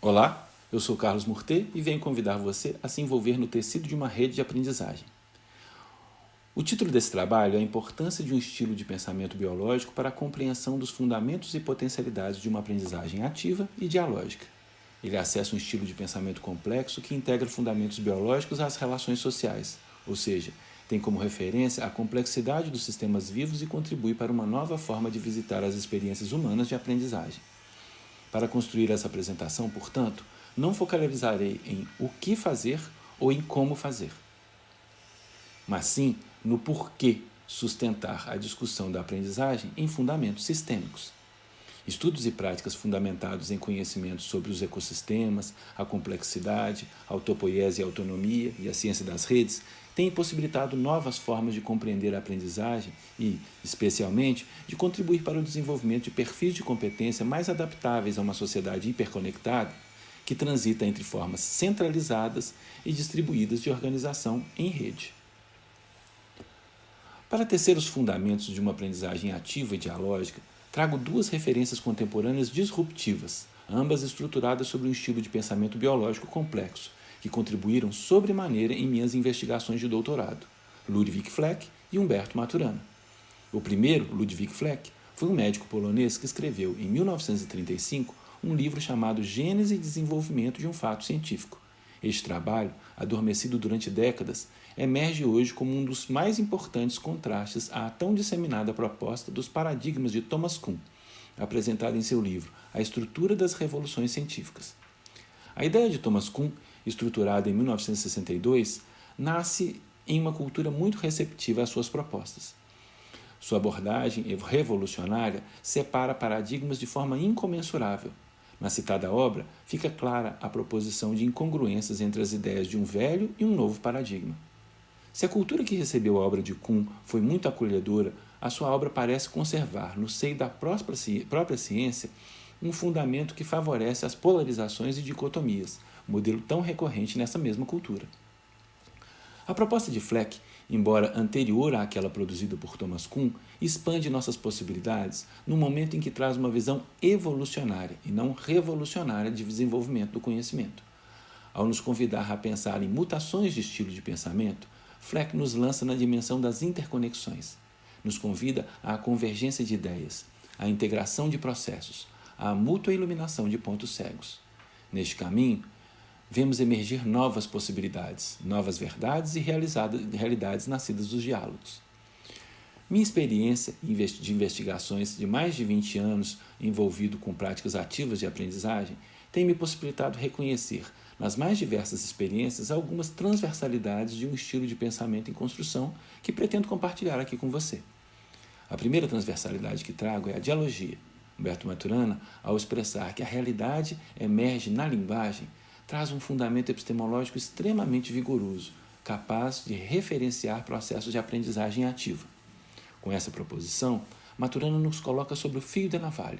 Olá, eu sou Carlos Murtet e venho convidar você a se envolver no tecido de uma rede de aprendizagem. O título desse trabalho é a importância de um estilo de pensamento biológico para a compreensão dos fundamentos e potencialidades de uma aprendizagem ativa e dialógica. Ele acessa um estilo de pensamento complexo que integra fundamentos biológicos às relações sociais, ou seja, tem como referência a complexidade dos sistemas vivos e contribui para uma nova forma de visitar as experiências humanas de aprendizagem. Para construir essa apresentação, portanto, não focalizarei em o que fazer ou em como fazer, mas sim no porquê sustentar a discussão da aprendizagem em fundamentos sistêmicos. Estudos e práticas fundamentados em conhecimentos sobre os ecossistemas, a complexidade, a autopoiese e a autonomia e a ciência das redes têm possibilitado novas formas de compreender a aprendizagem e, especialmente, de contribuir para o desenvolvimento de perfis de competência mais adaptáveis a uma sociedade hiperconectada que transita entre formas centralizadas e distribuídas de organização em rede. Para tecer os fundamentos de uma aprendizagem ativa e dialógica, trago duas referências contemporâneas disruptivas, ambas estruturadas sobre um estilo de pensamento biológico complexo, que contribuíram sobremaneira em minhas investigações de doutorado, Ludwig Fleck e Humberto Maturana. O primeiro, Ludwig Fleck, foi um médico polonês que escreveu, em 1935, um livro chamado Gênese e Desenvolvimento de um Fato Científico. Este trabalho, adormecido durante décadas, emerge hoje como um dos mais importantes contrastes à tão disseminada proposta dos paradigmas de Thomas Kuhn, apresentada em seu livro A Estrutura das Revoluções Científicas. A ideia de Thomas Kuhn, estruturada em 1962, nasce em uma cultura muito receptiva às suas propostas. Sua abordagem revolucionária separa paradigmas de forma incomensurável. Na citada obra, fica clara a proposição de incongruências entre as ideias de um velho e um novo paradigma. Se a cultura que recebeu a obra de Kuhn foi muito acolhedora, a sua obra parece conservar, no seio da própria ciência, um fundamento que favorece as polarizações e dicotomias, modelo tão recorrente nessa mesma cultura. A proposta de Fleck, embora anterior àquela produzida por Thomas Kuhn, expande nossas possibilidades no momento em que traz uma visão evolucionária e não revolucionária de desenvolvimento do conhecimento. Ao nos convidar a pensar em mutações de estilo de pensamento, Fleck nos lança na dimensão das interconexões. Nos convida à convergência de ideias, à integração de processos, à mútua iluminação de pontos cegos. Neste caminho, vemos emergir novas possibilidades, novas verdades e realidades nascidas dos diálogos. Minha experiência de investigações de mais de 20 anos envolvido com práticas ativas de aprendizagem tem me possibilitado reconhecer, nas mais diversas experiências, algumas transversalidades de um estilo de pensamento em construção que pretendo compartilhar aqui com você. A primeira transversalidade que trago é a dialogia. Humberto Maturana, ao expressar que a realidade emerge na linguagem, traz um fundamento epistemológico extremamente vigoroso, capaz de referenciar processos de aprendizagem ativa. Com essa proposição, Maturana nos coloca sobre o fio da navalha,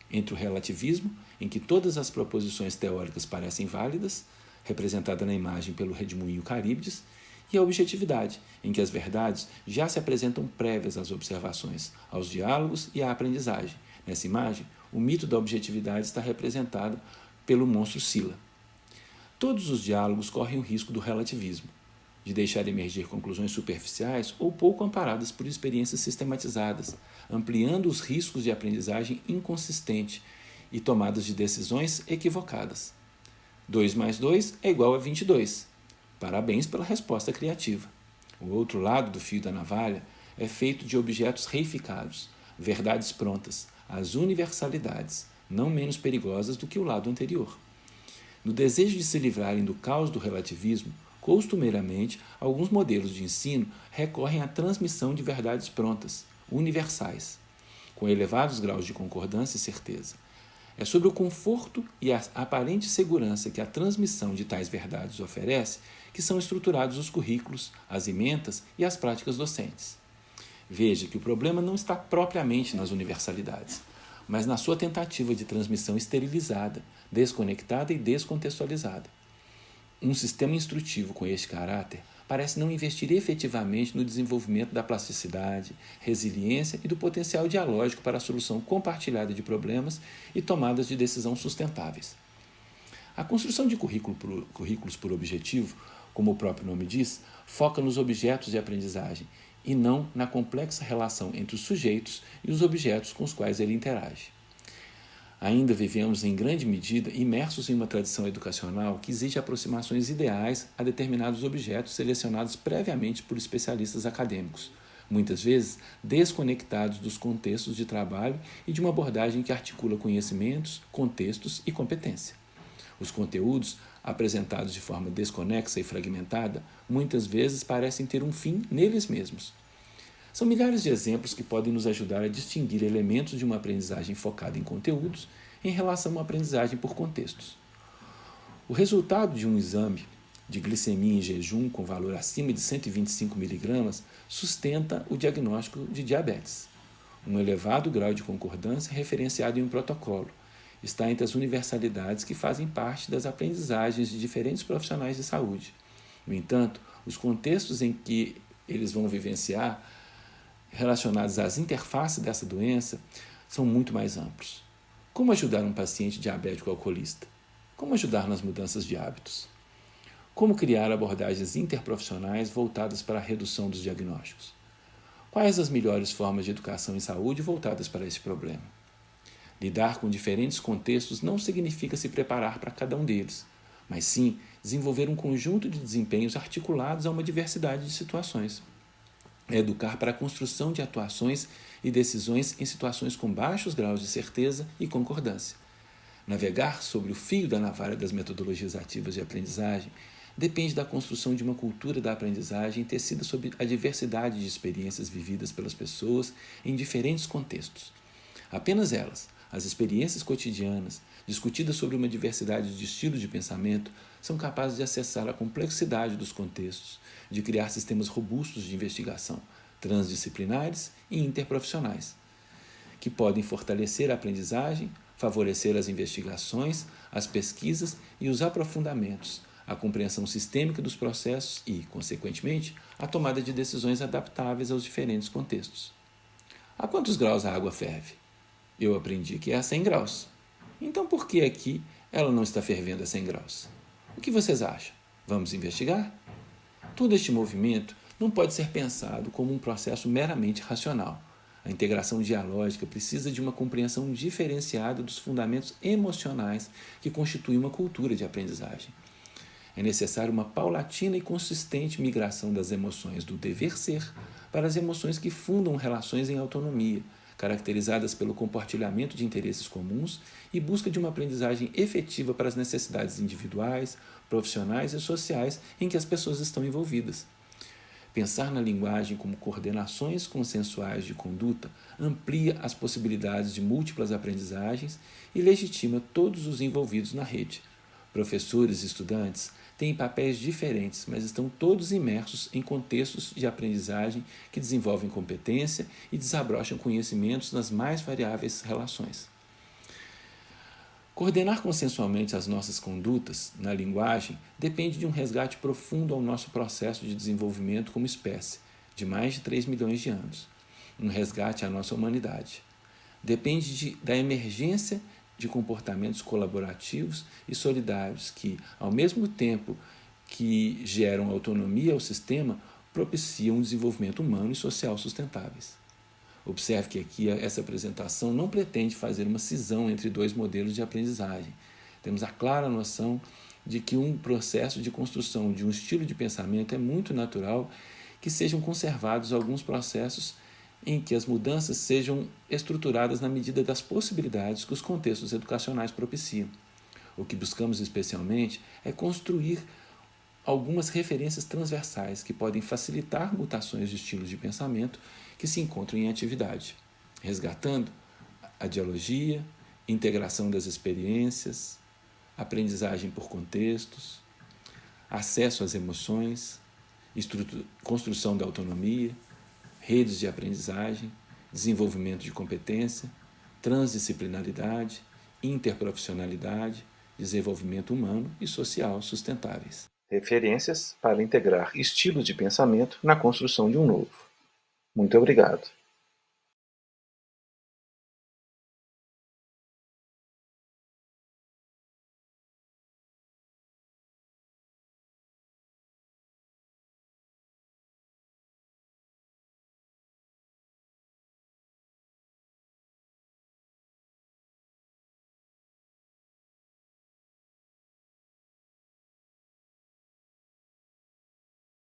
entre o relativismo, em que todas as proposições teóricas parecem válidas, representada na imagem pelo redemoinho Caríbides, e a objetividade, em que as verdades já se apresentam prévias às observações, aos diálogos e à aprendizagem. Nessa imagem, o mito da objetividade está representado pelo monstro Sila. Todos os diálogos correm o risco do relativismo, de deixar emergir conclusões superficiais ou pouco amparadas por experiências sistematizadas, ampliando os riscos de aprendizagem inconsistente e tomadas de decisões equivocadas. 2 mais 2 é igual a 22. Parabéns pela resposta criativa. O outro lado do fio da navalha é feito de objetos reificados, verdades prontas, as universalidades, não menos perigosas do que o lado anterior. No desejo de se livrarem do caos do relativismo, costumeiramente, alguns modelos de ensino recorrem à transmissão de verdades prontas, universais, com elevados graus de concordância e certeza. É sobre o conforto e a aparente segurança que a transmissão de tais verdades oferece que são estruturados os currículos, as ementas e as práticas docentes. Veja que o problema não está propriamente nas universalidades, mas na sua tentativa de transmissão esterilizada, desconectada e descontextualizada. Um sistema instrutivo com este caráter parece não investir efetivamente no desenvolvimento da plasticidade, resiliência e do potencial dialógico para a solução compartilhada de problemas e tomadas de decisão sustentáveis. A construção de currículos por objetivo, como o próprio nome diz, foca nos objetos de aprendizagem e não na complexa relação entre os sujeitos e os objetos com os quais ele interage. Ainda vivemos, em grande medida, imersos em uma tradição educacional que exige aproximações ideais a determinados objetos selecionados previamente por especialistas acadêmicos, muitas vezes desconectados dos contextos de trabalho e de uma abordagem que articula conhecimentos, contextos e competência. Os conteúdos, apresentados de forma desconexa e fragmentada, muitas vezes parecem ter um fim neles mesmos. São milhares de exemplos que podem nos ajudar a distinguir elementos de uma aprendizagem focada em conteúdos em relação a uma aprendizagem por contextos. O resultado de um exame de glicemia em jejum com valor acima de 125 mg sustenta o diagnóstico de diabetes. Um elevado grau de concordância referenciado em um protocolo está entre as universalidades que fazem parte das aprendizagens de diferentes profissionais de saúde. No entanto, os contextos em que eles vão vivenciar relacionados às interfaces dessa doença são muito mais amplos. Como ajudar um paciente diabético alcoolista? Como ajudar nas mudanças de hábitos? Como criar abordagens interprofissionais voltadas para a redução dos diagnósticos? Quais as melhores formas de educação em saúde voltadas para esse problema? Lidar com diferentes contextos não significa se preparar para cada um deles, mas sim desenvolver um conjunto de desempenhos articulados a uma diversidade de situações. É educar para a construção de atuações e decisões em situações com baixos graus de certeza e concordância. Navegar sobre o fio da navalha das metodologias ativas de aprendizagem depende da construção de uma cultura da aprendizagem tecida sob a diversidade de experiências vividas pelas pessoas em diferentes contextos. Apenas elas, as experiências cotidianas, discutidas sobre uma diversidade de estilos de pensamento, são capazes de acessar a complexidade dos contextos, de criar sistemas robustos de investigação, transdisciplinares e interprofissionais, que podem fortalecer a aprendizagem, favorecer as investigações, as pesquisas e os aprofundamentos, a compreensão sistêmica dos processos e, consequentemente, a tomada de decisões adaptáveis aos diferentes contextos. A quantos graus a água ferve? Eu aprendi que é a 100 graus. Então por que aqui ela não está fervendo a 100 graus? O que vocês acham? Vamos investigar? Todo este movimento não pode ser pensado como um processo meramente racional. A integração dialógica precisa de uma compreensão diferenciada dos fundamentos emocionais que constituem uma cultura de aprendizagem. É necessária uma paulatina e consistente migração das emoções do dever ser para as emoções que fundam relações em autonomia, caracterizadas pelo compartilhamento de interesses comuns e busca de uma aprendizagem efetiva para as necessidades individuais, profissionais e sociais em que as pessoas estão envolvidas. Pensar na linguagem como coordenações consensuais de conduta amplia as possibilidades de múltiplas aprendizagens e legitima todos os envolvidos na rede. Professores e estudantes têm papéis diferentes, mas estão todos imersos em contextos de aprendizagem que desenvolvem competência e desabrocham conhecimentos nas mais variáveis relações. Coordenar consensualmente as nossas condutas na linguagem depende de um resgate profundo ao nosso processo de desenvolvimento como espécie, de mais de 3 milhões de anos. Um resgate à nossa humanidade. Depende da emergência de comportamentos colaborativos e solidários que, ao mesmo tempo que geram autonomia ao sistema, propiciam um desenvolvimento humano e social sustentáveis. Observe que aqui essa apresentação não pretende fazer uma cisão entre dois modelos de aprendizagem. Temos a clara noção de que um processo de construção de um estilo de pensamento é muito natural que sejam conservados alguns processos em que as mudanças sejam estruturadas na medida das possibilidades que os contextos educacionais propiciam. O que buscamos especialmente é construir algumas referências transversais que podem facilitar mutações de estilos de pensamento que se encontram em atividade, resgatando a dialogia, integração das experiências, aprendizagem por contextos, acesso às emoções, construção da autonomia, redes de aprendizagem, desenvolvimento de competência, transdisciplinaridade, interprofissionalidade, desenvolvimento humano e social sustentáveis. Referências para integrar estilos de pensamento na construção de um novo. Muito obrigado.